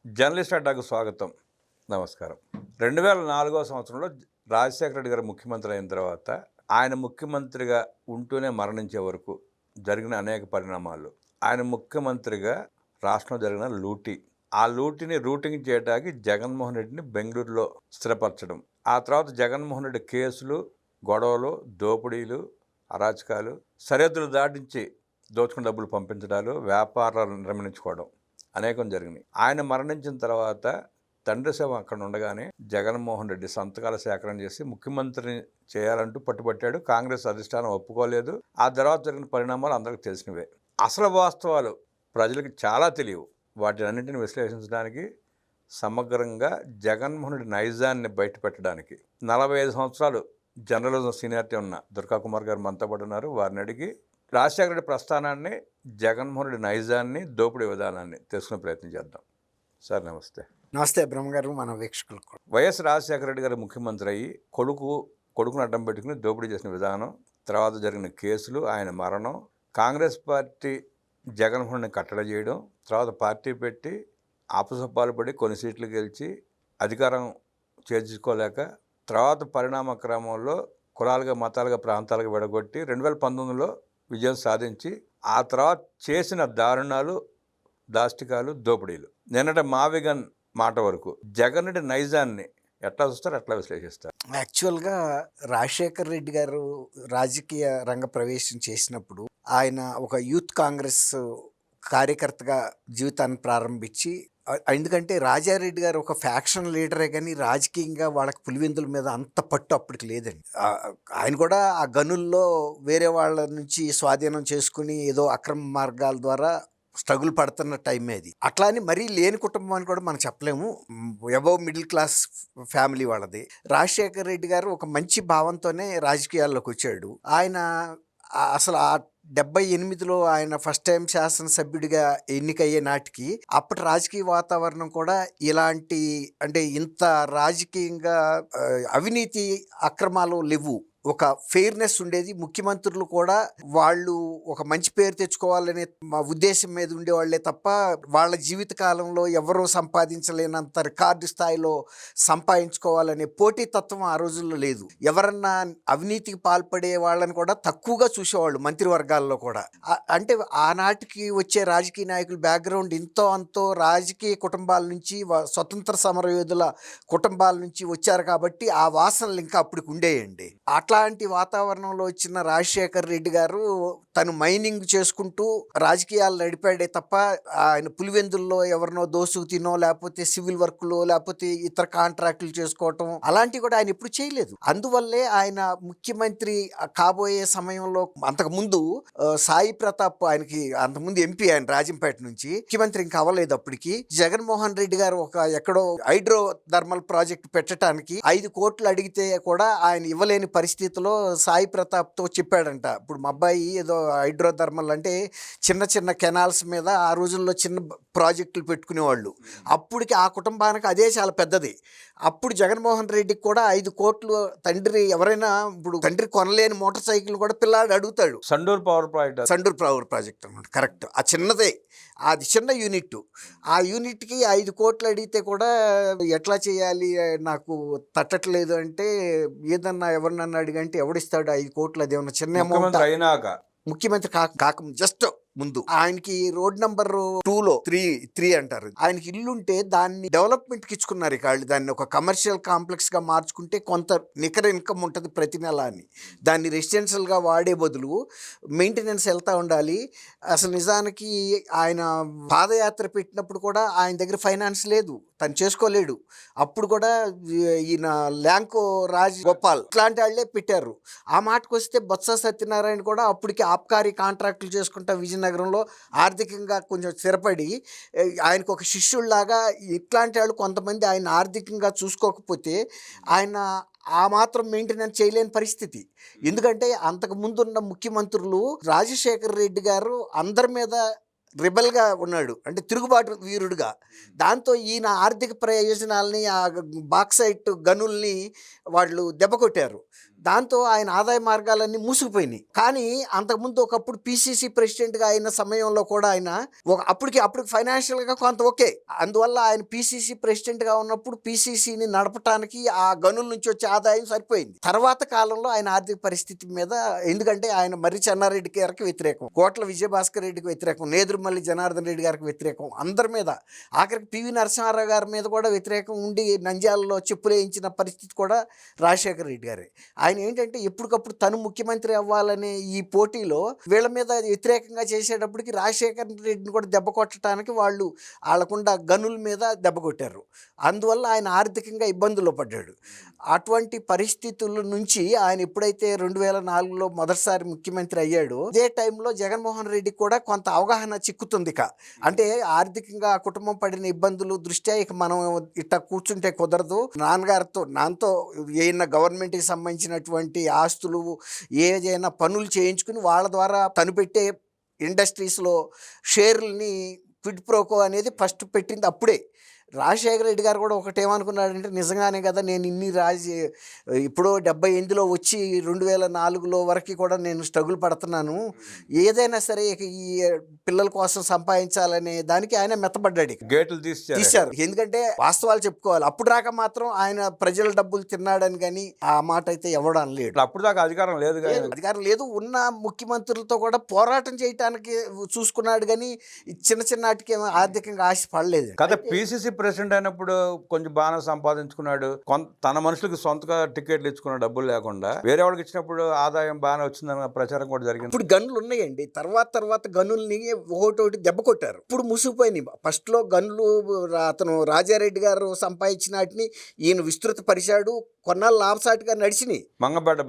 Journalist అడ్డాకు స్వాగతం. నమస్కారం. 2004వ సంవత్సరంలో రాజశేఖర రెడ్డి గారు ముఖ్యమంత్రి అయిన తర్వాత ఆయన ముఖ్యమంత్రిగా ఉంటూనే మరణించే వరకు జరిగిన అనేక పరిణామాలు, ఆయన ముఖ్యమంత్రిగా రాష్ట్రంలో జరిగిన లూటీ, ఆ లూటీని రూటింగ్ చేయడానికి జగన్మోహన్ రెడ్డిని బెంగళూరులో స్థిరపరచడం, ఆ తర్వాత జగన్మోహన్ రెడ్డి కేసులు, గొడవలు, దోపిడీలు, అరాచకాలు, సరిహద్దులు దాటించి దోచుకున్న డబ్బులు పంపించడాలు, వ్యాపారాలు నిర్మించుకోవడం అనేకం జరిగినాయి. ఆయన మరణించిన తర్వాత తండ్రి శవం అక్కడ ఉండగానే జగన్మోహన్ రెడ్డి సంతకాల సేకరణ చేసి ముఖ్యమంత్రిని చేయాలంటూ పట్టుబట్టాడు. కాంగ్రెస్ అధిష్టానం ఒప్పుకోలేదు. ఆ తర్వాత జరిగిన పరిణామాలు అందరికీ తెలిసినవే. అసలు వాస్తవాలు ప్రజలకు చాలా తెలియవు. వాటినన్నింటిని విశ్లేషించడానికి, సమగ్రంగా జగన్మోహన్ రెడ్డి నైజాన్ని బయటపెట్టడానికి 45 సంవత్సరాలు జర్నలిజం సీనియారిటీ ఉన్న దుర్గా కుమార్ గారు మనతో పాటు ఉన్నారు. వారిని అడిగి రాజశేఖర రెడ్డి ప్రస్థానాన్ని, జగన్మోహన్ రెడ్డి నైజాన్ని, దోపిడీ విధానాన్ని తెలుసుకునే ప్రయత్నం చేద్దాం. సార్ నమస్తే. నమస్తే బ్రహ్మగారు, మన వీక్షకులకు. వైఎస్ రాజశేఖర రెడ్డి గారు ముఖ్యమంత్రి అయ్యి కొడుకును అడ్డం పెట్టుకుని దోపిడీ చేసిన విధానం, తర్వాత జరిగిన కేసులు, ఆయన మరణం, కాంగ్రెస్ పార్టీ జగన్మోహన్ని కట్టడి చేయడం, తర్వాత పార్టీ పెట్టి ఆపసొప్పాలు పడి కొన్ని సీట్లు గెలిచి అధికారం చేర్చుకోలేక, తర్వాత పరిణామ క్రమంలో కులాలుగా, మతాలుగా, ప్రాంతాలుగా విడగొట్టి 2019లో విజయం సాధించి, ఆ తర్వాత చేసిన దారుణాలు, దాష్టికాలు, దోపిడీలు, నిన్నటి మావిగన్ మాట వరకు జగన్ రెడ్డి నైజాన్ని ఎట్లా చూస్తారు, ఎట్లా విశ్లేషిస్తారు? యాక్చువల్గా రాజశేఖర్ రెడ్డి గారు రాజకీయ రంగ ప్రవేశం చేసినప్పుడు ఆయన ఒక యూత్ కాంగ్రెస్ కార్యకర్తగా జీవితాన్ని ప్రారంభించి, ఎందుకంటే రాజారెడ్డి గారు ఒక ఫ్యాక్షన్ లీడరే కానీ రాజకీయంగా వాళ్ళకి పులివెందుల మీద అంత పట్టు అప్పటికి లేదండి. ఆయన కూడా ఆ గనుల్లో వేరే వాళ్ళ నుంచి స్వాధీనం చేసుకుని ఏదో అక్రమ మార్గాల ద్వారా స్ట్రగుల్ పడుతున్న టైం అది. అట్లా అని మరీ లేని కుటుంబం అని కూడా మనం చెప్పలేము. అబవ్ మిడిల్ క్లాస్ ఫ్యామిలీ వాళ్ళది. రాజశేఖర్ రెడ్డి గారు ఒక మంచి భావంతోనే రాజకీయాల్లోకి వచ్చాడు. ఆయన అసలు ఆ 78లో ఆయన ఫస్ట్ టైం శాసనసభ్యుడిగా ఎన్నికయ్యే నాటికి అప్పటి రాజకీయ వాతావరణం కూడా ఇలాంటి, అంటే ఇంత రాజకీయంగా అవినీతి అక్రమాలు లేవు. ఒక ఫెయిర్నెస్ ఉండేది. ముఖ్యమంత్రులు కూడా వాళ్ళు ఒక మంచి పేరు తెచ్చుకోవాలనే ఉద్దేశం మీద ఉండేవాళ్లే తప్ప వాళ్ళ జీవిత కాలంలో ఎవరూ సంపాదించలేనంత రికార్డు స్థాయిలో సంపాదించుకోవాలనే పోటీతత్వం ఆ రోజుల్లో లేదు. ఎవరన్నా అవినీతికి పాల్పడే వాళ్ళని కూడా తక్కువగా చూసేవాళ్ళు మంత్రివర్గాల్లో కూడా. అంటే ఆనాటికి వచ్చే రాజకీయ నాయకుల బ్యాక్గ్రౌండ్ ఇంతో అంతో రాజకీయ కుటుంబాల నుంచి, స్వతంత్ర సమరయోధుల కుటుంబాల నుంచి వచ్చారు కాబట్టి ఆ వాసనలు ఇంకా అప్పటికి ఉండేయండి. అట్లాంటి వాతావరణంలో వచ్చిన రాజశేఖర్ రెడ్డి గారు తను మైనింగ్ చేసుకుంటూ రాజకీయాలు నడిపాడే తప్ప ఆయన పులివెందుల్లో ఎవరినో దోసుకు తినో, లేకపోతే సివిల్ వర్క్లో, లేకపోతే ఇతర కాంట్రాక్టులు చేసుకోవటం అలాంటివి కూడా ఆయన ఎప్పుడు చేయలేదు. అందువల్లే ఆయన ముఖ్యమంత్రి కాబోయే సమయంలో, అంతకుముందు సాయి ప్రతాప్, ఆయనకి అంతకుముందు ఎంపీ, ఆయన రాజంపేట నుంచి ముఖ్యమంత్రి ఇంకా అవ్వలేదు అప్పటికి. జగన్మోహన్ రెడ్డి గారు ఒక ఎక్కడో హైడ్రో థర్మల్ ప్రాజెక్ట్ పెట్టడానికి 5 కోట్లు అడిగితే కూడా ఆయన ఇవ్వలేని పరిస్థితిలో సాయి ప్రతాప్తో చెప్పాడంట. ఇప్పుడు మా అబ్బాయి ఏదో హైడ్రోథర్మల్ అంటే చిన్న చిన్న కెనాల్స్ మీద ఆ రోజుల్లో చిన్న ప్రాజెక్టులు పెట్టుకునేవాళ్ళు. అప్పటికి ఆ కుటుంబానికి అదే చాలా పెద్దది. అప్పుడు జగన్మోహన్ రెడ్డికి కూడా 5 కోట్లు తండ్రి, ఎవరైనా ఇప్పుడు తండ్రి కొనలేని మోటార్ సైకిల్ కూడా పిల్లాడు అడుగుతాడు. సండూర్ పవర్ ప్రాజెక్ట్ అనమాట. కరెక్ట్. ఆ చిన్నదే, అది చిన్న యూనిట్. ఆ యూనిట్కి 5 కోట్లు అడిగితే కూడా ఎట్లా చేయాలి, నాకు తట్టట్లేదు అంటే, ఏదన్నా ఎవరినన్నా అడిగంటే ఎవడిస్తాడు 5 కోట్లు? అదేమన్నా చిన్న అమౌంట్? అయినాక ముఖ్యమంత్రి కాక జస్ట్ ముందు ఆయనకి రోడ్ నెంబర్ 2లో 3 అంటారు, ఆయనకి ఇల్లుంటే దాన్ని డెవలప్మెంట్కి ఇచ్చుకున్నారు. ఇక వాళ్ళు దాన్ని ఒక కమర్షియల్ కాంప్లెక్స్గా మార్చుకుంటే కొంత నికర ఇన్కమ్ ఉంటుంది ప్రతి నెల అని. దాన్ని రెసిడెన్షియల్గా వాడే బదులు మెయింటెనెన్స్ వెళ్తూ ఉండాలి. అసలు నిజానికి ఆయన పాదయాత్ర పెట్టినప్పుడు కూడా ఆయన దగ్గర ఫైనాన్స్ లేదు, తను చేసుకోలేడు. అప్పుడు కూడా ఈయన ల్యాంకో రాజ్ గోపాల్ ఇట్లాంటి వాళ్ళే పెట్టారు. ఆ మాటకు వస్తే బొత్స సత్యనారాయణ కూడా అప్పటికి ఆబ్కారీ కాంట్రాక్టులు చేసుకుంటా విజయనగరంలో ఆర్థికంగా కొంచెం స్థిరపడి, ఆయనకు ఒక శిష్యుల్లాగా. ఇట్లాంటి వాళ్ళు కొంతమంది ఆయన ఆర్థికంగా చూసుకోకపోతే ఆయన ఆ మాత్రం మెయింటెనెన్స్ చేయలేని పరిస్థితి. ఎందుకంటే అంతకు ముందున్న ముఖ్యమంత్రులు, రాజశేఖర్ రెడ్డి గారు అందరి మీద రిబల్గా ఉన్నాడు, అంటే తిరుగుబాటు వీరుడుగా. దాంతో ఈయన ఆర్థిక ప్రయోజనాలని, ఆ బాక్సైట్ గనుల్ని వాళ్ళు దెబ్బకొట్టారు. దాంతో ఆయన ఆదాయ మార్గాలన్నీ మూసుకుపోయినాయి. కానీ అంతకుముందు ఒకప్పుడు పీసీసీ ప్రెసిడెంట్గా అయిన సమయంలో కూడా ఆయన అప్పటికి ఫైనాన్షియల్గా కొంత ఓకే. అందువల్ల ఆయన పీసీసీ ప్రెసిడెంట్గా ఉన్నప్పుడు పీసీసీని నడపటానికి ఆ గనుల నుంచి వచ్చే ఆదాయం సరిపోయింది. తర్వాత కాలంలో ఆయన ఆర్థిక పరిస్థితి మీద, ఎందుకంటే ఆయన మర్రి చెన్నారెడ్డి గారికి వ్యతిరేకం, కోట్ల విజయభాస్కర్ రెడ్డికి వ్యతిరేకం, నేదురుమల్లి జనార్దన్ రెడ్డి గారికి వ్యతిరేకం, అందరి మీద, ఆఖరికి పివి నరసింహారావు గారి మీద కూడా వ్యతిరేకం ఉండి నంద్యాలలో చెప్పులు వేయించిన పరిస్థితి కూడా రాజశేఖర రెడ్డి గారే. ఆయన ఏంటంటే ఎప్పటికప్పుడు తను ముఖ్యమంత్రి అవ్వాలనే ఈ పోటీలో వీళ్ళ మీద వ్యతిరేకంగా చేసేటప్పటికి రాజశేఖర రెడ్డిని కూడా దెబ్బ కొట్టడానికి వాళ్ళకుండా గనుల మీద దెబ్బ కొట్టారు. అందువల్ల ఆయన ఆర్థికంగా ఇబ్బందుల్లో పడ్డాడు. అటువంటి పరిస్థితుల నుంచి ఆయన ఎప్పుడైతే 2004లో మొదటిసారి ముఖ్యమంత్రి అయ్యాడో, అదే టైంలో జగన్మోహన్ రెడ్డికి కూడా కొంత అవగాహన చిక్కుతుంది. అంటే ఆర్థికంగా ఆ కుటుంబం పడిన ఇబ్బందులు దృష్ట్యా ఇక మనం ఇట్లా కూర్చుంటే కుదరదు, నాతో ఏదైనా గవర్నమెంట్కి సంబంధించినటువంటి ఆస్తులు ఏదైనా పనులు చేయించుకుని వాళ్ళ ద్వారా తను పెట్టే ఇండస్ట్రీస్లో షేర్లని క్విడ్ ప్రోకో అనేది ఫస్ట్ పెట్టింది అప్పుడే. రాజశేఖర రెడ్డి గారు కూడా ఒకటేమనుకున్నాడంటే, నిజంగానే కదా నేను ఇప్పుడు 78లో వచ్చి 2004లో వరకు కూడా నేను స్ట్రగుల్ పడుతున్నాను, ఏదైనా సరే ఇక ఈ పిల్లల కోసం సంపాదించాలనే దానికి ఆయన మెత్తబడ్డాడు. గేట్లు తీశారు. ఎందుకంటే వాస్తవాలు చెప్పుకోవాలి. అప్పుడు రాక మాత్రం ఆయన ప్రజల డబ్బులు తిన్నాడని కానీ ఆ మాట అయితే ఎవడు అనలేడు. అప్పుడు దాకా అధికారం లేదు. ఉన్న ముఖ్యమంత్రులతో కూడా పోరాటం చేయటానికి చూసుకున్నాడు కానీ చిన్న వాటికి ఆర్థికంగా ఆశ పడలేదు కదా. పీసీసీ ప్రెసిడెంట్ అయినప్పుడు కొంచెం బాగా సంపాదించుకున్నాడు, తన మనుషులకు సొంతగా టికెట్లు ఇచ్చుకున్న డబ్బులు లేకుండా వేరే వాళ్ళకి ఇచ్చినప్పుడు ఆదాయం బాగానే వచ్చిందన్న ప్రచారం కూడా జరిగింది. ఇప్పుడు గనులు ఉన్నాయండి, తర్వాత గనుల్ని ఒకటి దెబ్బ కొట్టారు, ఇప్పుడు ముసుగుపోయినాయి. ఫస్ట్లో గనులు అతను రాజారెడ్డి గారు సంపాదించిన వాటిని ఈయన విస్తృత పరిచాడు, కొన్నాళ్ళు లాభసాటిగా నడిచినాయి. మంగంపేట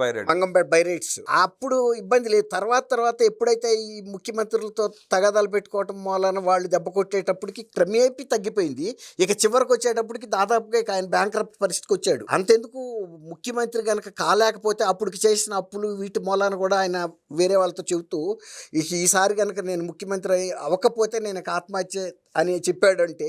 బైరేట్స్ అప్పుడు ఇబ్బంది లేదు. తర్వాత ఎప్పుడైతే ఈ ముఖ్యమంత్రులతో తగాదాలు పెట్టుకోవటం మూలన వాళ్ళు దెబ్బ కొట్టేటప్పటికి క్రమేపీ తగ్గిపోయింది. ఇక చివరికి వచ్చేటప్పటికి దాదాపుగా ఆయన బ్యాంక్రప్ట్ పరిస్థితికి వచ్చాడు. అంతెందుకు, ముఖ్యమంత్రి కనుక కాలేకపోతే అప్పటికి చేసిన అప్పులు వీటి మూలాన కూడా ఆయన వేరే వాళ్ళతో చెబుతూ ఈసారి కనుక నేను ముఖ్యమంత్రి అవ్వకపోతే నేను ఆత్మహత్య అని చెప్పాడంటే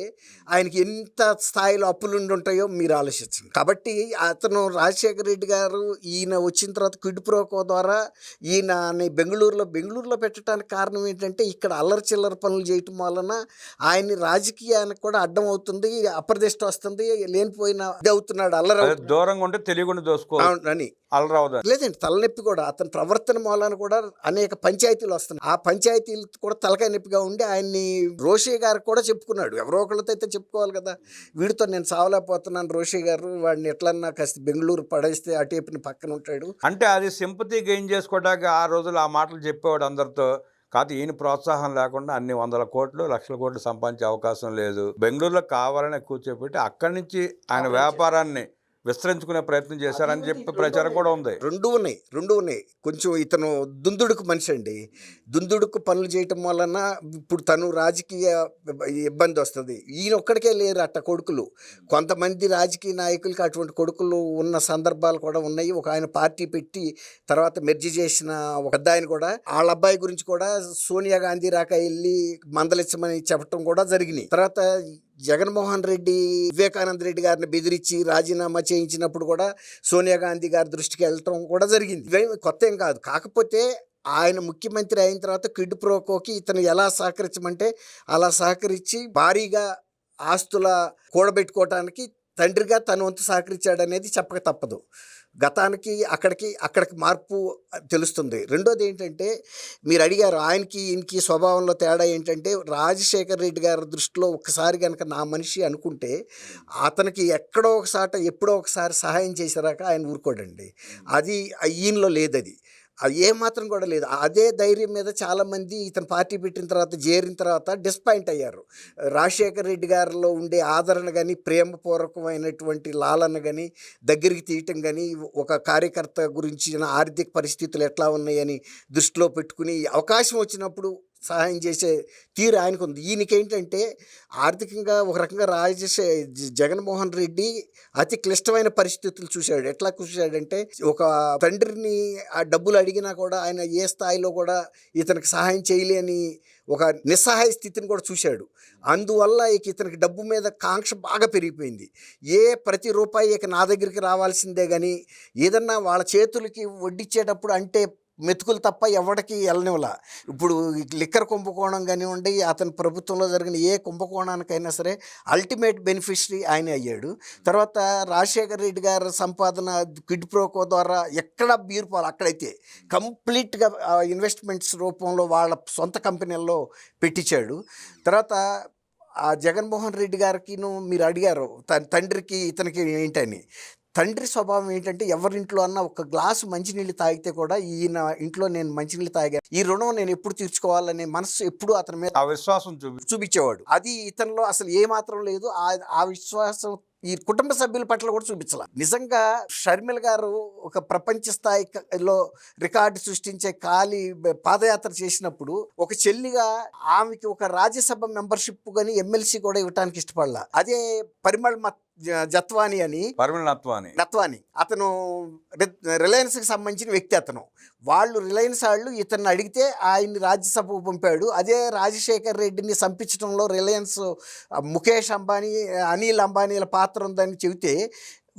ఆయనకి ఎంత స్థాయిలో అప్పులు ఉంటాయో మీరు ఆలోచించండి. కాబట్టి అతను రాజశేఖర రెడ్డి గారు ఈయన వచ్చిన తర్వాత క్విడ్ ప్రోకో ద్వారా ఈయన బెంగళూరులో పెట్టడానికి కారణం ఏంటంటే, ఇక్కడ అల్లరి చిల్లర పనులు చేయటం వలన ఆయన్ని రాజకీయానికి కూడా అడ్డం అవుతుంది, అప్రదిష్ట వస్తుంది, లేనిపోయిన ఇది అవుతున్నాడు, అల్లరి దూరంగా ఉంటే తెలియకుండా దోసుకోవాలని లేదండి. తలనొప్పి కూడా అతని ప్రవర్తన మూలాన కూడా అనేక పంచాయతీలు వస్తున్నాయి. ఆ పంచాయతీలు కూడా తలకాయ నొప్పిగా ఉండి ఆయన్ని రోషే గారు కూడా చెప్పుకున్నాడు. ఎవరో ఒకళ్ళతో అయితే చెప్పుకోవాలి కదా, వీడితో నేను సావలేకపోతున్నాను రోషే గారు, వాడిని ఎట్లన్నా కాస్త బెంగళూరు పడేస్తే అటేపుని పక్కన ఉంటాడు అంటే అది సింపతి గెయిన్ చేసుకోవడానికి ఆ రోజులు ఆ మాటలు చెప్పేవాడు అందరితో. కాదు, ఈయన ప్రోత్సాహం లేకుండా అన్ని 100 కోట్లు 1,00,000 కోట్లు సంపాదించే అవకాశం లేదు. బెంగళూరులో కావాలని కూర్చోబెట్టి అక్కడి నుంచి ఆయన వ్యాపారాన్ని విస్తరించుకునే ప్రయత్నం చేశారని చెప్పి ప్రచారం కూడా ఉంది. రెండు ఉన్నాయి. కొంచెం ఇతను దుందుడుకు మనిషి అండి. దుందుడుకు పనులు చేయటం వలన ఇప్పుడు తను రాజకీయ ఇబ్బంది వస్తుంది. ఈయన ఒక్కడికే లేరు అట్ట కొడుకులు, కొంతమంది రాజకీయ నాయకులకి అటువంటి కొడుకులు ఉన్న సందర్భాలు కూడా ఉన్నాయి. ఒక ఆయన పార్టీ పెట్టి తర్వాత మెర్జీ చేసిన ఒక పెద్ద ఆయన కూడా వాళ్ళ అబ్బాయి గురించి కూడా సోనియా గాంధీ రాక వెళ్ళి మందలించమని చెప్పడం కూడా జరిగినాయి. తర్వాత జగన్మోహన్ రెడ్డి వివేకానంద రెడ్డి గారిని బెదిరించి రాజీనామా చేయించినప్పుడు కూడా సోనియా గాంధీ గారి దృష్టికి వెళ్ళటం కూడా జరిగింది. ఇవేమి కొత్త ఏం కాదు. కాకపోతే ఆయన ముఖ్యమంత్రి అయిన తర్వాత క్విడ్ ప్రోకోకి ఇతను ఎలా సహకరించమంటే అలా సహకరించి భారీగా ఆస్తుల కూడబెట్టుకోవటానికి తండ్రిగా తను వంతు సహకరించాడనేది చెప్పక తప్పదు. గతానికి అక్కడికి మార్పు తెలుస్తుంది. రెండోది ఏంటంటే, మీరు అడిగారు ఈయనకి స్వభావంలో తేడా ఏంటంటే, రాజశేఖర రెడ్డి గారి దృష్టిలో ఒక్కసారి కనుక నా మనిషి అనుకుంటే అతనికి ఎప్పుడో ఒకసారి సహాయం చేసేదాకా ఆయన ఊరుకోడండి. అది ఈయనలో లేదు. అది ఏమాత్రం కూడా లేదు. అదే ధైర్యం మీద చాలామంది ఇతను పార్టీ పెట్టిన తర్వాత చేరిన తర్వాత డిస్పాయింట్ అయ్యారు. రాజశేఖర రెడ్డి గారిలో ఉండే ఆదరణ కానీ, ప్రేమపూర్వకమైనటువంటి లాలన కానీ, దగ్గరికి తీయటం కానీ, ఒక కార్యకర్త గురించిన ఆర్థిక పరిస్థితులు ఎట్లా ఉన్నాయని దృష్టిలో పెట్టుకుని అవకాశం వచ్చినప్పుడు సహాయం చేసే తీరు ఆయనకుంది. ఈయనకేంటంటే ఆర్థికంగా ఒక రకంగా జగన్మోహన్ రెడ్డి అతి క్లిష్టమైన పరిస్థితులు చూశాడు. ఎట్లా చూశాడంటే ఒక తండ్రిని ఆ డబ్బులు అడిగినా కూడా ఆయన ఏ స్థాయిలో కూడా ఇతనికి సహాయం చేయలేని ఒక నిస్సహాయ స్థితిని కూడా చూశాడు. అందువల్ల ఇతనికి డబ్బు మీద కాంక్ష బాగా పెరిగిపోయింది. ప్రతి రూపాయి నా దగ్గరికి రావాల్సిందే కానీ ఏదన్నా వాళ్ళ చేతులకి వడ్డిచ్చేటప్పుడు అంటే మెతుకులు తప్ప ఎవరికి వెళ్ళనివ్వలా. ఇప్పుడు లిక్కర్ కుంభకోణం కానివ్వండి, అతని ప్రభుత్వంలో జరిగిన ఏ కుంభకోణానికైనా సరే అల్టిమేట్ బెనిఫిషరీ ఆయన అయ్యాడు. తర్వాత రాజశేఖర రెడ్డి గారి సంపాదన క్విడ్ ప్రోకో ద్వారా ఎక్కడ బీరుపాలు అక్కడైతే కంప్లీట్గా ఇన్వెస్ట్మెంట్స్ రూపంలో వాళ్ళ సొంత కంపెనీల్లో పెట్టించాడు. తర్వాత ఆ జగన్మోహన్ రెడ్డి గారికిను మీరు అడిగారు తండ్రికి ఇతనికి ఏంటని. తండ్రి స్వభావం ఏంటంటే ఎవరింట్లో అన్న ఒక గ్లాసు మంచినీళ్ళు తాగితే కూడా ఈయన ఇంట్లో నేను మంచినీళ్ళు తాగా, ఈ రుణం నేను ఎప్పుడు తీర్చుకోవాలనే మనసు ఎప్పుడు అతని మీద ఆ విశ్వాసం చూపించేవాడు. అది ఇతనిలో అసలు ఏ మాత్రం లేదు. ఆ విశ్వాసం ఈ కుటుంబ సభ్యుల పట్ల కూడా చూపించాల. నిజంగా షర్మిల గారు ఒక ప్రపంచ స్థాయిలో రికార్డు సృష్టించే పాదయాత్ర చేసినప్పుడు ఒక చెల్లిగా ఆమెకి ఒక రాజ్యసభ మెంబర్షిప్ కానీ ఎమ్మెల్సీ కూడా ఇవ్వడానికి ఇష్టపడాల. అదే పరిమళ్ జత్వాని అని నత్వాని అతను రిలయన్స్కి సంబంధించిన వ్యక్తి. అతను రిలయన్స్ వాళ్ళు ఇతన్ని అడిగితే ఆయన్ని రాజ్యసభకు పంపాడు. అదే రాజశేఖర్ రెడ్డిని సంపించడంలో రిలయన్స్ ముఖేష్ అంబానీ అనిల్ అంబానీల పాత్ర ఉందని చెబితే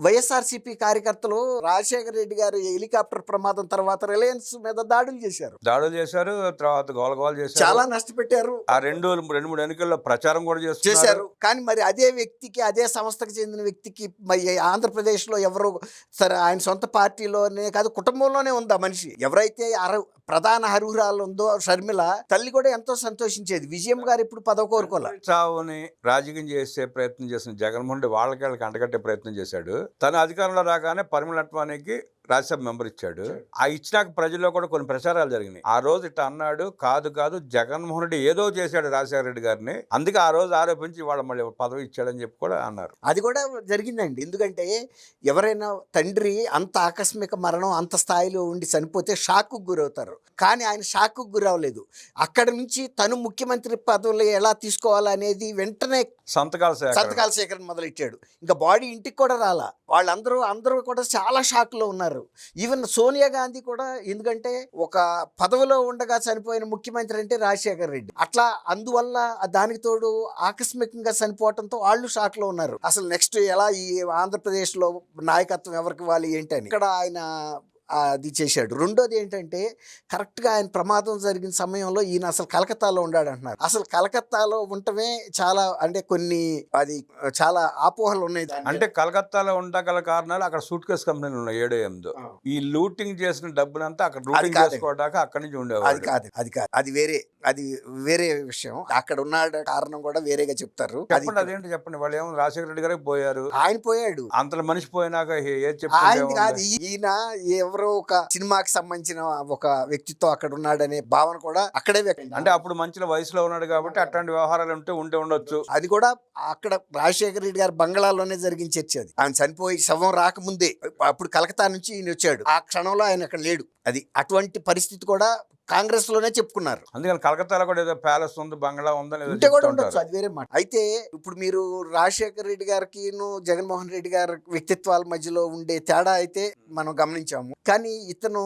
వైఎస్ఆర్సీపీ కార్యకర్తలు రాజశేఖర రెడ్డి గారి హెలికాప్టర్ ప్రమాదం తర్వాత రిలయన్స్ మీద దాడులు చేశారు. తర్వాత గోలగోలు చేశారు, చాలా నష్టపెట్టారు. ఆ రెండు మూడు ఎన్నికల్లో ప్రచారం కూడా చేశారు. కానీ మరి అదే వ్యక్తికి, అదే సంస్థకు చెందిన వ్యక్తికి ఆంధ్రప్రదేశ్లో ఎవరు సరే ఆయన సొంత పార్టీలోనే కాదు కుటుంబంలోనే ఉందా మనిషి. ఎవరైతే ప్రధాన హరుహురాలు ఉందో షర్మిల తల్లి కూడా ఎంతో సంతోషించేది. విజయం గారు ఇప్పుడు పదవి కోరుకోలే. చావుని రాజకీయం చేసే ప్రయత్నం చేసిన జగన్మోహన్ రెడ్డి వాళ్ళకి అంటగట్టే ప్రయత్నం చేశాడు. తన అధికారంలో రాగానే పరిమళ నట్వానికి రాజ్యసభ మెంబర్ ఇచ్చాడు. ఆ ఇచ్చినాక ప్రజల్లో కూడా కొన్ని ప్రచారాలు జరిగినాయి. ఆ రోజు ఇట్లా అన్నాడు, కాదు జగన్మోహన్ రెడ్డి ఏదో చేశాడు రాజశేఖర రెడ్డి గారిని, అందుకే ఆ రోజు ఆరోపించి వాళ్ళ మళ్ళీ పదవి ఇచ్చాడని చెప్పి కూడా అన్నారు. అది కూడా జరిగిందండి. ఎందుకంటే ఎవరైనా తండ్రి అంత ఆకస్మిక మరణం అంత స్థాయిలో ఉండి చనిపోతే షాక్కు గురవుతారు. కానీ ఆయన షాక్కు గురవలేదు. అక్కడి నుంచి తను ముఖ్యమంత్రి పదవులు ఎలా తీసుకోవాలనేది వెంటనే సంతకాల సేకరణ మొదలెట్టాడు. ఇంకా బాడీ ఇంటికి కూడా రాలా. అందరూ కూడా చాలా షాక్లో ఉన్నారు. ఈవెన్ సోనియా గాంధీ కూడా. ఎందుకంటే ఒక పదవిలో ఉండగా చనిపోయిన ముఖ్యమంత్రి అంటే రాజశేఖర రెడ్డి. అట్లా అందువల్ల దానికి తోడు ఆకస్మికంగా చనిపోవడంతో వాళ్ళు షాక్ లో ఉన్నారు. అసలు నెక్స్ట్ ఎలా ఈ ఆంధ్రప్రదేశ్ లో నాయకత్వం ఎవరికి ఇవ్వాలి ఏంటని ఇక్కడ ఆయన అది చేశాడు. రెండోది ఏంటంటే కరెక్ట్గా ఆయన ప్రమాదం జరిగిన సమయంలో ఈయన అసలు కలకత్తాలో ఉన్నాడు అంటున్నారు. అసలు కలకత్తాలో ఉండటమే చాలా అంటే అది చాలా అపోహలు ఉన్నాయి. అంటే కలకత్తాలో ఉండగల కారణాలు అక్కడ సూట్ కేసు కంపెనీలు ఉన్నాయి 7-8. ఈ లూటింగ్ చేసిన డబ్బునంతా అక్కడ లూటింగ్ చేసుకోవడానికి అక్కడి నుంచి ఉండేవాడు. అది కాదు, అది వేరే విషయం. అక్కడ ఉన్న కారణం కూడా వేరేగా చెప్తారు. అదేంటి చెప్పండి. వాళ్ళు ఏమో రాజశేఖర రెడ్డి గారికి పోయారు, ఆయన పోయాడు. అంత మనిషి పోయినాక ఏది చెప్తారు కాదు. ఈయన ఎవరో ఒక సినిమాకి సంబంధించిన ఒక వ్యక్తిత్వం అక్కడ ఉన్నాడనే భావన కూడా అక్కడే అంటే అప్పుడు మంచి వయసులో ఉన్నాడు కాబట్టి అట్లాంటి వ్యవహారాలు ఉంటే ఉండొచ్చు. అది కూడా అక్కడ రాజశేఖర రెడ్డి గారి బంగ్లాలోనే జరిగిన చర్చ అది. ఆయన చనిపోయి శవం రాకముందే అప్పుడు కలకత్తా నుంచి ఈయన వచ్చాడు. ఆ క్షణంలో ఆయన అక్కడ లేడు. అది అటువంటి పరిస్థితి కూడా కాంగ్రెస్ లోనే చెప్పుకున్నారు. అందుకని కలకత్తాలో కూడా ఏదో ప్యాలెస్ ఉంది, బంగ్లా ఉందని ఉంటే కూడా ఉండొచ్చు, అది వేరే మాట. అయితే ఇప్పుడు మీరు రాజశేఖర రెడ్డి గారికి జగన్మోహన్ రెడ్డి గారి వ్యక్తిత్వాల మధ్యలో ఉండే తేడా అయితే మనం గమనించాము. కానీ ఇతను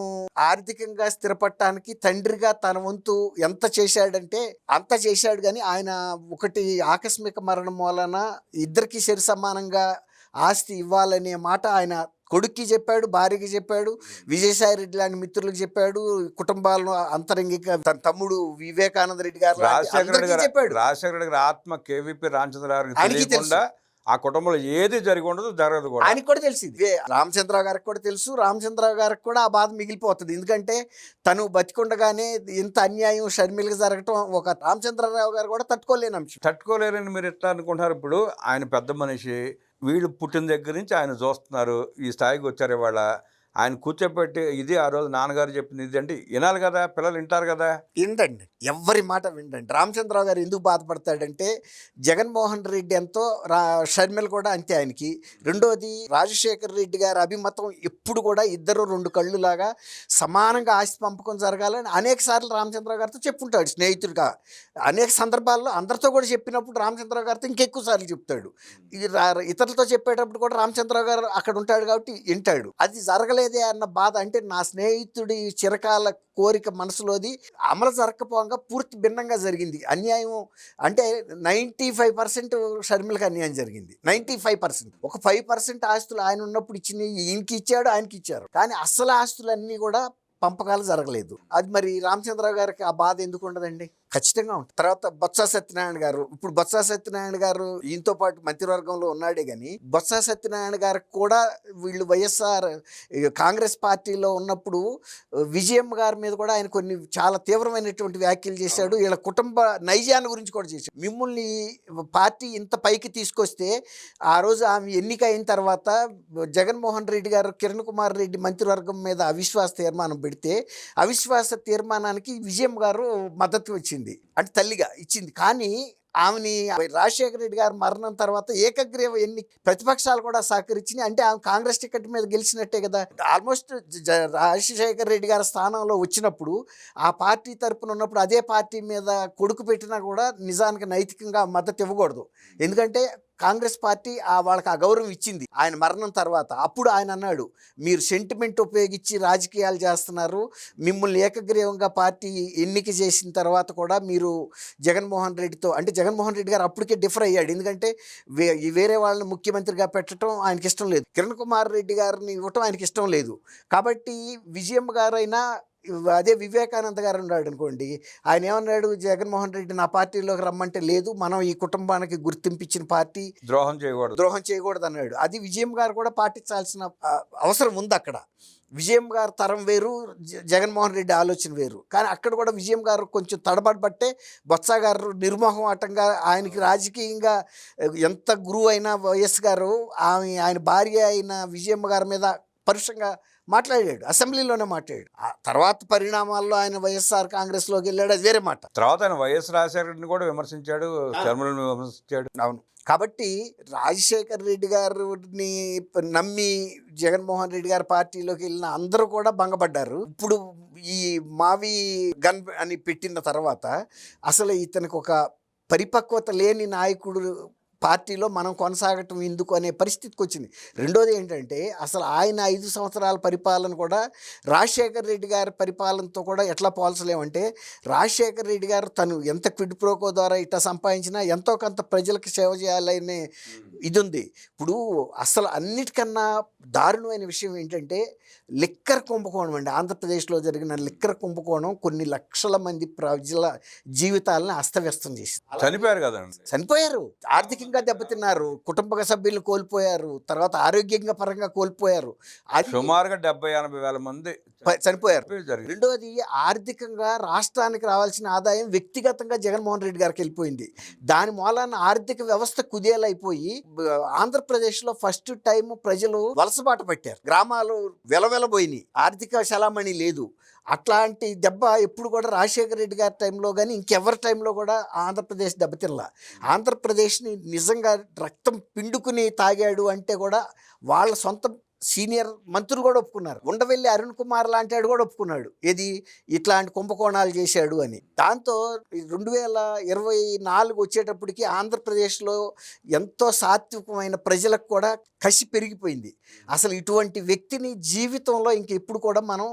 ఆర్థికంగా స్థిరపడటానికి తండ్రిగా తన వంతు ఎంత చేశాడంటే అంత చేశాడు. కానీ ఆయన ఒకటి ఆకస్మిక మరణం వలన ఇద్దరికి సరి సమానంగా ఆస్తి ఇవ్వాలనే మాట ఆయన కొడుక్కి చెప్పాడు, భార్యకి చెప్పాడు, విజయసాయి రెడ్డి లాంటి మిత్రులకు చెప్పాడు, కుటుంబాలను అంతరంగిక తన తమ్ముడు వివేకానంద రెడ్డి గారు చెప్పాడు. రాజశేఖర రెడ్డి గారి ఆత్మ కేవీపీ రామచంద్రరావు ఆ కుటుంబంలో ఏది జరిగి ఉండదు, జరగదు కూడా ఆయనకు కూడా తెలిసింది. రామచంద్రరావు గారికి కూడా తెలుసు. రామచంద్రరావు గారికి కూడా ఆ బాధ మిగిలిపోతుంది. ఎందుకంటే తను బతికుండగానే ఇంత అన్యాయం షర్మిలకు జరగటం ఒక రామచంద్రరావు గారు కూడా తట్టుకోలేరని మీరు ఎట్లా అనుకుంటున్నారు? ఇప్పుడు ఆయన పెద్ద మనిషి, వీళ్ళు పుట్టిన దగ్గర నుంచి ఆయన చూస్తున్నారు, ఈ స్థాయికి వచ్చారు. ఇవాళ ఆయన కూర్చోపెట్టి ఇది ఆ రోజు నాన్నగారు చెప్పింది ఇది అంటే వినాలి కదా, పిల్లలు వింటారు కదా. వినండి, ఎవ్వరి మాట వినండి. రామచంద్రరావు గారు ఎందుకు బాధపడతాడంటే జగన్మోహన్ రెడ్డి ఎంతో షర్మిల కూడా అంతే ఆయనకి. రెండోది రాజశేఖర్ రెడ్డి గారి అభిమతం ఎప్పుడు కూడా ఇద్దరు రెండు కళ్ళు లాగా సమానంగా ఆస్తి పంపకం జరగాలని అనేక సార్లు రామచంద్రరావు గారితో చెప్పుంటాడు స్నేహితుడిగా. అనేక సందర్భాల్లో అందరితో కూడా చెప్పినప్పుడు రామచంద్రరావు గారితో ఇంకెక్కువ సార్లు చెప్తాడు. ఇది ఇతరులతో చెప్పేటప్పుడు కూడా రామచంద్రరావు గారు అక్కడ ఉంటాడు కాబట్టి వింటాడు. అది జరగలేదే అన్న బాధ, అంటే నా స్నేహితుడి చిరకాల కోరిక మనసులోది అమలు జరగకపోగా పూర్తి భిన్నంగా జరిగింది. అన్యాయం అంటే 95% షర్మిలకు అన్యాయం జరిగింది. 95%. ఒక 5% ఆస్తులు ఆయన ఉన్నప్పుడు ఇచ్చిన ఈయనకి ఇచ్చాడు, ఆయనకి ఇచ్చారు. కానీ అసలు ఆస్తులన్నీ కూడా పంపకాలు జరగలేదు. అది మరి రామచంద్రరావు గారికి ఆ బాధ ఎందుకు ఉండదండి? ఖచ్చితంగా ఉంటుంది. తర్వాత బొత్స సత్యనారాయణ గారు, ఇప్పుడు బొత్స సత్యనారాయణ గారు ఈయనతో పాటు మంత్రివర్గంలో ఉన్నాడే కానీ బొత్స సత్యనారాయణ గారికి కూడా వీళ్ళు వైఎస్ఆర్ కాంగ్రెస్ పార్టీలో ఉన్నప్పుడు విజయం గారి మీద కూడా ఆయన కొన్ని చాలా తీవ్రమైనటువంటి వ్యాఖ్యలు చేశాడు. వీళ్ళ కుటుంబ నైజాన్ని గురించి కూడా చేశాడు. మిమ్మల్ని పార్టీ ఇంత పైకి తీసుకొస్తే ఆ రోజు ఆమె ఎన్నిక అయిన తర్వాత జగన్మోహన్ రెడ్డి గారు కిరణ్ కుమార్ రెడ్డి మంత్రివర్గం మీద అవిశ్వాస తీర్మానం పెడితే అవిశ్వాస తీర్మానానికి విజయం గారు మద్దతు వచ్చింది, అంటే తల్లిగా ఇచ్చింది. కానీ ఆమెని రాజశేఖర రెడ్డి గారు మరణం తర్వాత ఏకగ్రీవ ప్రతిపక్షాలు కూడా సహకరించినాయి. అంటే ఆమె కాంగ్రెస్ టికెట్ మీద గెలిచినట్టే కదా. ఆల్మోస్ట్ రాజశేఖర రెడ్డి గారి స్థానంలో వచ్చినప్పుడు ఆ పార్టీ తరపున ఉన్నప్పుడు అదే పార్టీ మీద కొడుకు పెట్టినా కూడా నిజానికి నైతికంగా మద్దతు ఇవ్వకూడదు. ఎందుకంటే కాంగ్రెస్ పార్టీ వాళ్ళకి ఆ గౌరవం ఇచ్చింది ఆయన మరణం తర్వాత. అప్పుడు ఆయన అన్నాడు, మీరు సెంటిమెంట్ ఉపయోగించి రాజకీయాలు చేస్తున్నారు, మిమ్మల్ని ఏకగ్రీవంగా పార్టీ ఎన్నిక చేసిన తర్వాత కూడా మీరు జగన్మోహన్ రెడ్డితో, అంటే జగన్మోహన్ రెడ్డి గారు అప్పటికే డిఫర్ అయ్యాడు. ఎందుకంటే వేరే వాళ్ళని ముఖ్యమంత్రిగా పెట్టడం ఆయనకి ఇష్టం లేదు, కిరణ్ కుమార్ రెడ్డి గారిని ఇవ్వటం ఆయనకి ఇష్టం లేదు. కాబట్టి విజయం గారైనా అదే వివేకానంద గారు ఉన్నాడు అనుకోండి, ఆయన ఏమన్నాడు, జగన్మోహన్ రెడ్డి నా పార్టీలోకి రమ్మంటే లేదు, మనం ఈ కుటుంబానికి గుర్తింపించిన పార్టీ, ద్రోహం చేయకూడదు అన్నాడు. అది విజయం గారు కూడా పాటించాల్సిన అవసరం ఉంది అక్కడ. విజయం గారు తరం వేరు, జగన్మోహన్ రెడ్డి ఆలోచన వేరు. కానీ అక్కడ కూడా విజయం గారు కొంచెం తడబడబట్టే బొత్స గారు నిర్మోహమాటంగా ఆయనకి రాజకీయంగా ఎంత గురువు అయినా వైఎస్ గారు ఆయన భార్య అయిన విజయమ్మ గారి మీద పరుషంగా మాట్లాడాడు, అసెంబ్లీలోనే మాట్లాడాడు. ఆ తర్వాత పరిణామాల్లో ఆయన వైఎస్ఆర్ కాంగ్రెస్లోకి వెళ్ళాడు, అది వేరే మాట. తర్వాత ఆయన వైఎస్ రాజశేఖర రెడ్డిని కూడా విమర్శించాడు, చర్మలను విమర్శించాడు. అవును. కాబట్టి రాజశేఖర రెడ్డి గారిని నమ్మి జగన్మోహన్ రెడ్డి గారి పార్టీలోకి వెళ్ళిన అందరూ కూడా భంగపడ్డారు. ఇప్పుడు ఈ మావి గన్ అని పెట్టిన తర్వాత అసలు ఇతనికి ఒక పరిపక్వత లేని నాయకుడు పార్టీలో మనం కొనసాగటం ఎందుకు అనే పరిస్థితికి వచ్చింది. రెండోది ఏంటంటే అసలు ఆయన 5 సంవత్సరాల పరిపాలన కూడా రాజశేఖర రెడ్డి గారి పరిపాలనతో కూడా ఎట్లా పోల్చలేమంటే, రాజశేఖర రెడ్డి గారు తను ఎంత క్విడ్ ప్రోకో ద్వారా ఇట్లా సంపాదించినా ఎంతో కొంత ప్రజలకు సేవ చేయాలనే ఇది ఉంది. ఇప్పుడు అసలు అన్నిటికన్నా దారుణమైన విషయం ఏంటంటే లిక్కర్ కుంభకోణం అండి. ఆంధ్రప్రదేశ్లో జరిగిన లిక్కర్ కుంభకోణం కొన్ని లక్షల మంది ప్రజల జీవితాలను అస్తవ్యస్తం చేసింది. చనిపోయారు, ఆర్థికంగా దెబ్బతిన్నారు, కుటుంబ సభ్యులు కోల్పోయారు, తర్వాత ఆరోగ్యంగా పరంగా కోల్పోయారు. సుమారుగా 70-80 వేల మంది చనిపోయారు. రెండోది ఆర్థికంగా రాష్ట్రానికి రావాల్సిన ఆదాయం వ్యక్తిగతంగా జగన్మోహన్ రెడ్డి గారికి వెళ్ళిపోయింది. దాని మూలాన ఆర్థిక వ్యవస్థ కుదేలైపోయి ఆంధ్రప్రదేశ్లో ఫస్ట్ టైం ప్రజలు వలసబాట పట్టారు, గ్రామాలు వెలవెలబోయినాయి, ఆర్థిక చలామణి లేదు. అట్లాంటి దెబ్బ ఎప్పుడు కూడా రాజశేఖర రెడ్డి గారి టైంలో కానీ ఇంకెవరి టైంలో కూడా ఆంధ్రప్రదేశ్ దెబ్బతినలా. ఆంధ్రప్రదేశ్ని నిజంగా రక్తం పిండుకుని తాగాడు అంటే కూడా వాళ్ళ సొంత సీనియర్ మంత్రులు కూడా ఒప్పుకున్నారు. ఉండవెల్లి అరుణ్ కుమార్ లాంటి వాడు కూడా ఒప్పుకున్నాడు, ఏది ఇట్లాంటి కుంభకోణాలు చేశాడు అని. దాంతో 2024 వచ్చేటప్పటికి ఆంధ్రప్రదేశ్లో ఎంతో సాత్వికమైన ప్రజలకు కూడా కసి పెరిగిపోయింది. అసలు ఇటువంటి వ్యక్తిని జీవితంలో ఇంకెప్పుడు కూడా మనం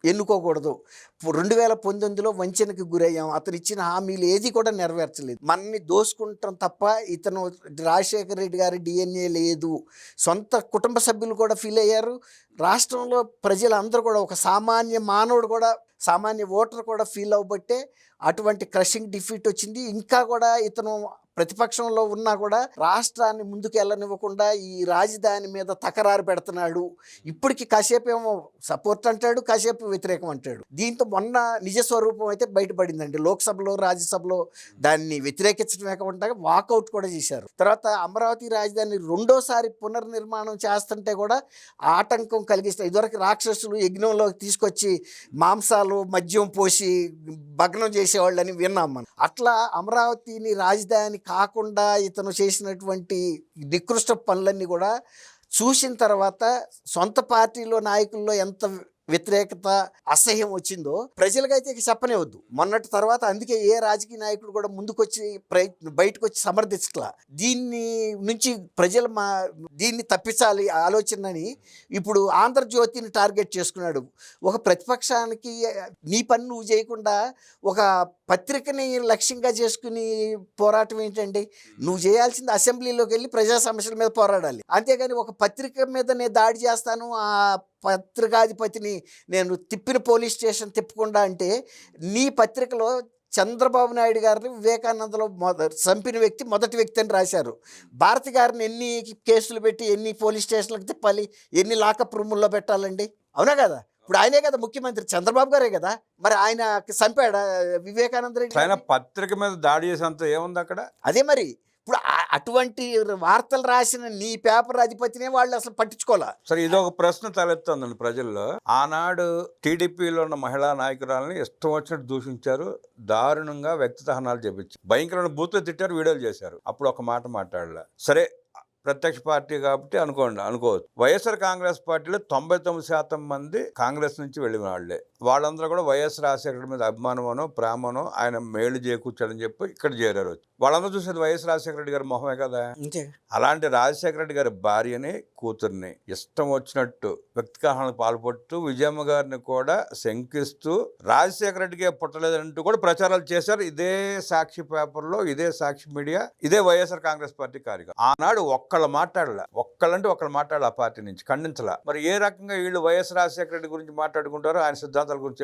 ఎన్నుకోకూడదు. 2019లో వంచనకి గురయ్యాం, అతను ఇచ్చిన హామీలు ఏది కూడా నెరవేర్చలేదు, మనని దోసుకుంటాం తప్ప ఇతను రాజశేఖర రెడ్డి గారి DNA లేదు. సొంత కుటుంబ సభ్యులు కూడా ఫీల్ అయ్యారు, రాష్ట్రంలో ప్రజలందరూ కూడా, ఒక సామాన్య మానవుడు కూడా, సామాన్య ఓటర్ కూడా ఫీల్ అవ్వబట్టే అటువంటి క్రషింగ్ డిఫీట్ వచ్చింది. ఇంకా కూడా ఇతను ప్రతిపక్షంలో ఉన్నా కూడా రాష్ట్రాన్ని ముందుకు వెళ్ళనివ్వకుండా ఈ రాజధాని మీద తకరారు పెడుతున్నాడు. ఇప్పటికి కాసేపు ఏమో సపోర్ట్ అంటాడు, కాసేపు వ్యతిరేకం అంటాడు. దీంతో మొన్న నిజ స్వరూపం అయితే బయటపడిందండి. లోక్సభలో రాజ్యసభలో దాన్ని వ్యతిరేకించడమే కాకుండా వాకౌట్ కూడా చేశారు. తర్వాత అమరావతి రాజధాని రెండోసారి పునర్నిర్మాణం చేస్తుంటే కూడా ఆటంకం కలిగిస్తాయి. ఇదివరకు రాక్షసులు యజ్ఞంలో తీసుకొచ్చి మాంసాలు మద్యం పోసి భగ్నం చేసేవాళ్ళని విన్నాం మనం. అట్లా అమరావతిని రాజధాని కాకుండా ఇతను చేసినటువంటి నికృష్ట పనులన్నీ కూడా చూసిన తర్వాత సొంత పార్టీలో నాయకుల్లో ఎంత వ్యతిరేకత అసహ్యం వచ్చిందో ప్రజలకైతే ఇక చెప్పనే వద్దు. మొన్నటి తర్వాత అందుకే ఏ రాజకీయ నాయకుడు కూడా ముందుకొచ్చి బయటకు వచ్చి సమర్థించట్లా. దీన్ని నుంచి ప్రజలు దీన్ని తప్పించాలి ఆలోచనని ఇప్పుడు ఆంధ్రజ్యోతిని టార్గెట్ చేసుకున్నాడు. ఒక ప్రతిపక్షానికి నీ పని నువ్వు చేయకుండా ఒక పత్రికని లక్ష్యంగా చేసుకుని పోరాటం ఏంటండి? నువ్వు చేయాల్సింది అసెంబ్లీలోకి వెళ్ళి ప్రజా సమస్యల మీద పోరాడాలి. అంతేగాని ఒక పత్రిక మీద నేను దాడి చేస్తాను, ఆ పత్రికాధిపతిని నేను తిప్పిన పోలీస్ స్టేషన్ తిప్పకుండా అంటే నీ పత్రికలో చంద్రబాబు నాయుడు గారిని వివేకానందలో చంపిన వ్యక్తి మొదటి వ్యక్తి అని రాశారు. భారతి గారిని ఎన్ని కేసులు పెట్టి ఎన్ని పోలీస్ స్టేషన్లకు తిప్పాలి, ఎన్ని లాకప్ రూముల్లో పెట్టాలండి? అవునా కదా? ఇప్పుడు ఆయనే కదా ముఖ్యమంత్రి, చంద్రబాబు గారే కదా. మరి ఆయన చంపాడా వివేకానంద రెడ్డి? ఆయన పత్రిక మీద దాడి చేసేంత ఏముంది అక్కడ? అదే మరి ఇప్పుడు అటువంటి వార్తలు రాసిన నీ పేపర్ అధిపతినే వాళ్ళు అసలు పట్టించుకోలే. సరే, ఇది ఒక ప్రశ్న తలెత్తుందండి ప్రజల్లో. ఆనాడు టీడీపీలో ఉన్న మహిళా నాయకురాలని ఇష్టం వచ్చినట్టు దూషించారు, దారుణంగా వ్యక్తిహనాలు చేపించారు, భయంకరమైన బూతులు తిట్టారు, వీడియోలు చేశారు. అప్పుడు ఒక మాట మాట్లాడలే. సరే, ప్రత్యక్ష పార్టీ కాబట్టి అనుకోవచ్చు. వైఎస్ఆర్ కాంగ్రెస్ పార్టీలో 99% మంది కాంగ్రెస్ నుంచి వెళ్ళిన వాళ్ళే. వాళ్ళందరూ కూడా వైఎస్ రాజశేఖర మీద అభిమానమనో ప్రేమనో ఆయన మేలు చేకూర్చాడని చెప్పి ఇక్కడ చేరారు. వాళ్ళందరూ చూసేది వైఎస్ రాజశేఖర రెడ్డి గారి మొహమే కదా. అలాంటి రాజశేఖర రెడ్డి గారి భార్యని కూతుర్ని ఇష్టం వచ్చినట్టు వ్యక్తిహరణకు పాల్పడుతూ విజయమ్మ గారిని కూడా శంకిస్తూ రాజశేఖర రెడ్డికి పుట్టలేదంటూ కూడా ప్రచారాలు చేశారు. ఇదే సాక్షి పేపర్లో, ఇదే సాక్షి మీడియా, ఇదే వైఎస్ఆర్ కాంగ్రెస్ పార్టీ కార్యక్రమం. ఆనాడు ఒక్కళ్ళు మాట్లాడలే, ఒక్కళ్ళు మాట్లాడాలి ఆ పార్టీ నుంచి, ఖండించలా. మరి ఏ రకంగా వీళ్ళు వైఎస్ రాజశేఖర రెడ్డి గురించి మాట్లాడుకుంటారు, ఆయన సిద్ధాంతాల గురించి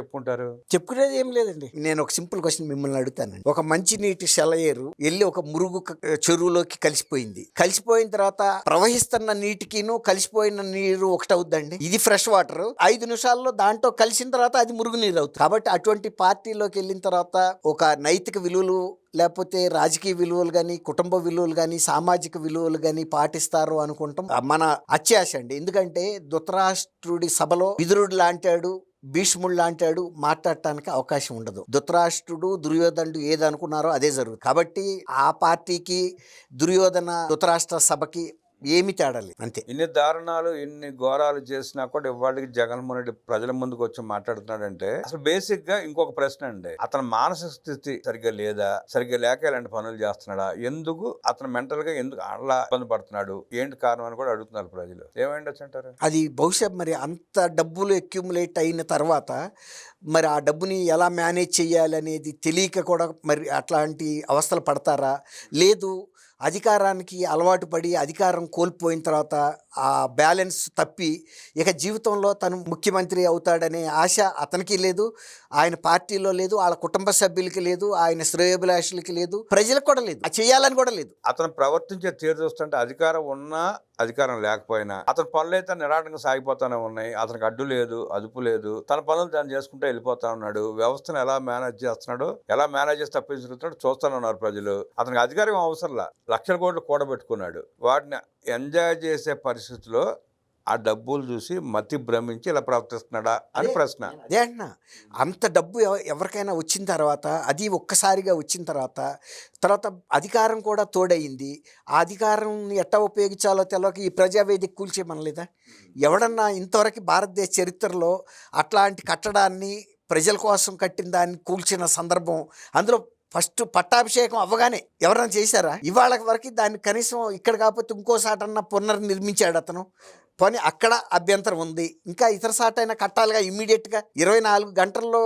చెప్పుకునేది ఏం లేదండి. నేను ఒక సింపుల్ క్వశ్చన్ మిమ్మల్ని అడుగుతానండి. ఒక మంచి నీటి సెలయేరు వెళ్ళి ఒక మురుగు చెరువులోకి కలిసిపోయిన తర్వాత ప్రవహిస్తున్న నీటికిను కలిసిపోయిన నీరు ఒకటవుద్దండి. ఇది ఫ్రెష్ వాటర్. 5 నిమిషాల్లో దాంట్లో కలిసిన తర్వాత అది మురుగు నీరు అవుతుంది. కాబట్టి అటువంటి పార్టీలోకి వెళ్ళిన తర్వాత ఒక నైతిక విలువలు లేకపోతే రాజకీయ విలువలు కానీ, కుటుంబ విలువలు కానీ, సామాజిక విలువలు కానీ పాటిస్తారు అనుకుంటాం మన అత్యాశ అండి. ఎందుకంటే ధృతరాష్ట్రుడి సభలో విదురుడు లాంటాడు, భీష్ముడు లాంటాడు, మాట్లాడటానికి అవకాశం ఉండదు. ధృతరాష్ట్రుడు దుర్యోధనుడు ఏదనుకున్నారో అదే జరుగుతుంది. కాబట్టి ఆ పార్టీకి దుర్యోధన ధృతరాష్ట్ర సభకి ఏమి తేడాలి అంతే. ఇన్ని దారుణాలు ఇన్ని ఘోరాలు చేసినా కూడా ఇవాళకి జగన్మోహన్ రెడ్డి ప్రజల ముందుకు వచ్చి మాట్లాడుతున్నాడంటే అసలు బేసిక్ గా ఇంకొక ప్రశ్న అండి. అతని మానసిక స్థితి సరిగ్గా లేదా, సరిగ్గా లేక ఇలాంటి పనులు చేస్తున్నాడా, ఎందుకు అతను మెంటల్ గా ఎందుకు అలా ఇబ్బంది పడుతున్నాడు, ఏంటి కారణం అని కూడా అడుగుతున్నారు ప్రజలు. ఏమైండొచ్చు అంటారు? అది బహుశా మరి అంత డబ్బులు అక్యుములేట్ అయిన తర్వాత మరి ఆ డబ్బుని ఎలా మేనేజ్ చేయాలి అనేది తెలియక కూడా మరి అట్లాంటి అవస్థలు పడతారా? లేదు, అధికారానికి అలవాటు పడి అధికారం కోల్పోయిన తర్వాత ఆ బ్యాలెన్స్ తప్పి ఇక జీవితంలో తను ముఖ్యమంత్రి అవుతాడనే ఆశ అతనికి లేదు, ఆయన పార్టీలో లేదు, వాళ్ళ కుటుంబ సభ్యులకి లేదు, ఆయన శ్రేయోభిలాషులకి లేదు, ప్రజలకు కూడా లేదు, చేయాలని కూడా లేదు. అతను ప్రవర్తించే తీరు చూస్తుంటే అధికారం ఉన్నా అధికారం లేకపోయినా అతని పనులు అయితే నిరాటంగా సాగిపోతానే ఉన్నాయి. అతనికి అడ్డు లేదు, అదుపు లేదు, తన పనులు తను చేసుకుంటే వెళ్ళిపోతా ఉన్నాడు. వ్యవస్థను ఎలా మేనేజ్ చేస్తున్నాడు, ఎలా మేనేజ్ చేసి తప్పించుకుంటున్నాడు చూస్తూనే ఉన్నారు ప్రజలు. అతనికి అధికారం అవసరంలా, లక్షల కోట్లు కూడబెట్టుకున్నాడు. వాటిని ఎంజాయ్ చేసే పరిస్థితిలో ఆ డబ్బులు చూసి మతి భ్రమించి ఇలా ప్రవర్తిస్తున్నాడా అని ప్రశ్న. అదే అంటున్నా, అంత డబ్బు ఎవరికైనా వచ్చిన తర్వాత, అది ఒక్కసారిగా వచ్చిన తర్వాత అధికారం కూడా తోడయింది. ఆ అధికారం ఎట్టా ఉపయోగించాలో తెలియక ఈ ప్రజావేదిక కూల్చేయమనలేదా? ఎవడన్నా ఇంతవరకు భారతదేశ చరిత్రలో అట్లాంటి కట్టడాన్ని ప్రజల కోసం కట్టిన దాన్ని కూల్చిన సందర్భం, అందులో ఫస్ట్ పట్టాభిషేకం అవ్వగానే ఎవరైనా చేశారా? ఇవాళ వరకు దాన్ని కనీసం ఇక్కడ కాకపోతే ఇంకోసాటన్నా పునర్నిర్మించాడు అతను. పోనీ అక్కడ అభ్యంతరం ఉంది, ఇంకా ఇతర సాటైనా కట్టాలిగా. ఇమ్మీడియట్గా 24 గంటల్లో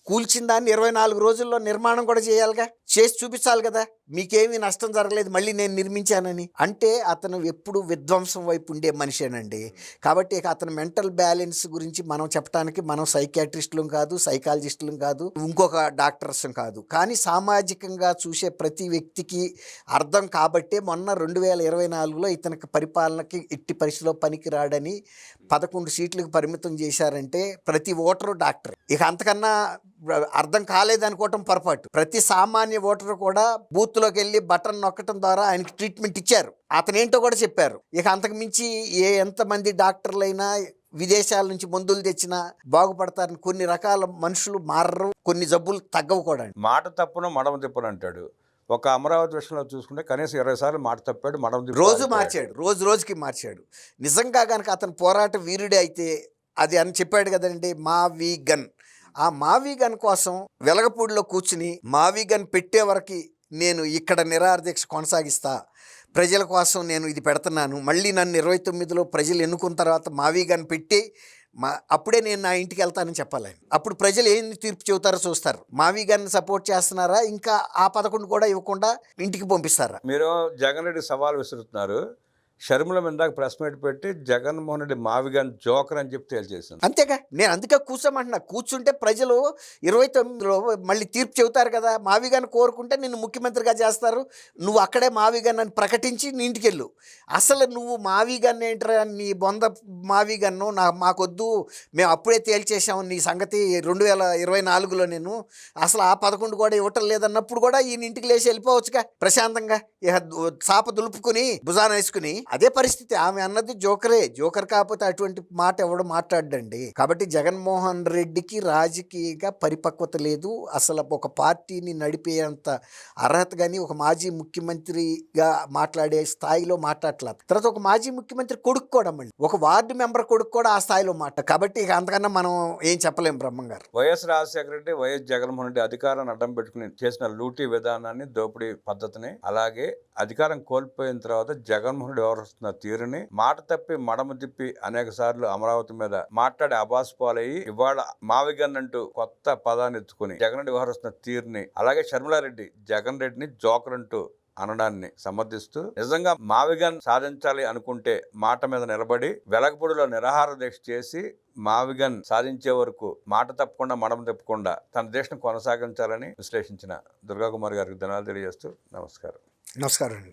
కూల్చిన దాన్ని 24 రోజుల్లో నిర్మాణం కూడా చేయాలిగా, చేసి చూపించాలి కదా. మీకేమీ నష్టం జరగలేదు మళ్ళీ నేను నిర్మించానని అంటే అతను ఎప్పుడు విధ్వంసం వైపు ఉండే మనిషేనండి. కాబట్టి ఇక అతని మెంటల్ బ్యాలెన్స్ గురించి మనం చెప్పడానికి మనం సైకియాట్రిస్టులం కాదు, సైకాలజిస్టులం కాదు, ఇంకొక డాక్టర్స్ కాదు. కానీ సామాజికంగా చూసే ప్రతి వ్యక్తికి అర్థం కాబట్టే మొన్న 2024లో ఇతనికి పరిపాలనకి ఎట్టి పరిస్థితిలో పనికి రాడని 11 సీట్లకు పరిమితం చేశారంటే ప్రతి ఓటరు డాక్టర్. ఇక అంతకన్నా అర్థం కాలేదనుకోవటం పొరపాటు. ప్రతి సామాన్య ఓటరు కూడా బూత్లోకి వెళ్ళి బటన్ నొక్కటం ద్వారా ఆయనకి ట్రీట్మెంట్ ఇచ్చారు. అతనేంటో కూడా చెప్పారు. ఇక అంతకు మించి ఎంతమంది డాక్టర్లైనా విదేశాల నుంచి మందులు తెచ్చినా బాగుపడతారని కొన్ని రకాల మనుషులు మారరు, కొన్ని జబ్బులు తగ్గవు కూడా. మాట తప్పును మడమ తిప్పను అంటాడు. ఒక అమరావతి విషయంలో చూసుకుంటే కనీసం 20 సార్లు మాట తప్పాడు, మడమ తిప్పాడు. రోజు మార్చాడు, రోజుకి మార్చాడు. నిజంగా కనుక అతను పోరాట వీరుడే అయితే అది అని చెప్పాడు కదండి, మావి గన్. ఆ మావి గన్ కోసం వెలగపూడిలో కూర్చుని మావి గన్ పెట్టే వరకు నేను ఇక్కడ నిరాహార దీక్ష కొనసాగిస్తా, ప్రజల కోసం నేను ఇది పెడుతున్నాను, మళ్ళీ నన్ను 29లో ప్రజలు ఎన్నుకున్న తర్వాత మావి గన్ పెట్టి అప్పుడే నేను నా ఇంటికి వెళ్తానని చెప్పాలి. అప్పుడు ప్రజలు ఏం తీర్పు చెబుతారో చూస్తారు. మావి గారిని సపోర్ట్ చేస్తున్నారా, ఇంకా ఆ 11 కూడా ఇవ్వకుండా ఇంటికి పంపిస్తారా? మీరు జగన్ రెడ్డి సవాల్ విసురుతున్నారు. షర్మిల ఇందాక ప్రెస్ మీట్ పెట్టి జగన్మోహన్ రెడ్డి మావిగాన్ జోకర్ అని చెప్పి తేల్చేసింది. అంతేగా, నేను అందుకే కూర్చోమంటున్నా. కూర్చుంటే ప్రజలు 29లో మళ్ళీ తీర్పు చెబుతారు కదా. మావిగాన్ని కోరుకుంటే నిన్ను ముఖ్యమంత్రిగా చేస్తారు, నువ్వు అక్కడే మావిగాన్ అని ప్రకటించి నీ ఇంటికి వెళ్ళు. అసలు నువ్వు మావిగాన్ ఏంటరా, నీ బొంద మావిగాన్ను మాకొద్దు, మేము అప్పుడే తేల్చేసాము నీ సంగతి 2024లో. నేను అసలు ఆ 11 కూడా ఇవ్వటం లేదన్నప్పుడు కూడా ఈయన ఇంటికి లేచి వెళ్ళిపోవచ్చుగా ప్రశాంతంగా, ఇక చాప దులుపుకుని భుజాన వేసుకుని. అదే పరిస్థితి. ఆమె అన్నది జోకరే. జోకర్ కాకపోతే అటువంటి మాట ఎవడు మాట్లాడండి. కాబట్టి జగన్మోహన్ రెడ్డికి రాజకీయంగా పరిపక్వత లేదు. అసలు ఒక పార్టీని నడిపేంత అర్హత కానీ ఒక మాజీ ముఖ్యమంత్రిగా మాట్లాడే స్థాయిలో మాట్లాడలేదు. తర్వాత ఒక మాజీ ముఖ్యమంత్రి కొడుకు కూడా, మళ్ళీ ఒక వార్డు మెంబర్ కొడుకు కూడా ఆ స్థాయిలో కాబట్టి ఇక అంతకన్నా మనం ఏం చెప్పలేం బ్రహ్మం గారు. వైఎస్ రాజశేఖర రెడ్డి, వైఎస్ జగన్మోహన్ రెడ్డి అధికారాన్ని అడ్డం పెట్టుకుని చేసిన లూటీ విధానాన్ని, దోపిడీ పద్ధతిని, అలాగే అధికారం కోల్పోయిన తర్వాత జగన్మోహన్ రెడ్డి వ్యవహరిస్తున్న తీరుని, మాట తప్పి మడమ తిప్పి అనేక సార్లు అమరావతి మీద మాట్లాడి అబాస్ పాలయ్యి ఇవాళ మావిగన్ అంటూ కొత్త పదాన్ని ఎత్తుకుని జగన్ రెడ్డి వ్యవహరిస్తున్న తీరుని, అలాగే షర్మిలారెడ్డి జగన్ రెడ్డిని జోకర్ అంటూ అనడాన్ని సమర్థిస్తూ, నిజంగా మావిగన్ సాధించాలి అనుకుంటే మాట మీద నిలబడి వెలగపూడిలో నిరాహార దీక్ష చేసి మావిగన్ సాధించే వరకు మాట తప్పకుండా మడమ తిప్పకుండా తన దీక్షను కొనసాగించాలని విశ్లేషించిన దుర్గాకుమారి గారికి ధన్యవాదాలు తెలియజేస్తూ నమస్కారం. నమస్కారం అండి.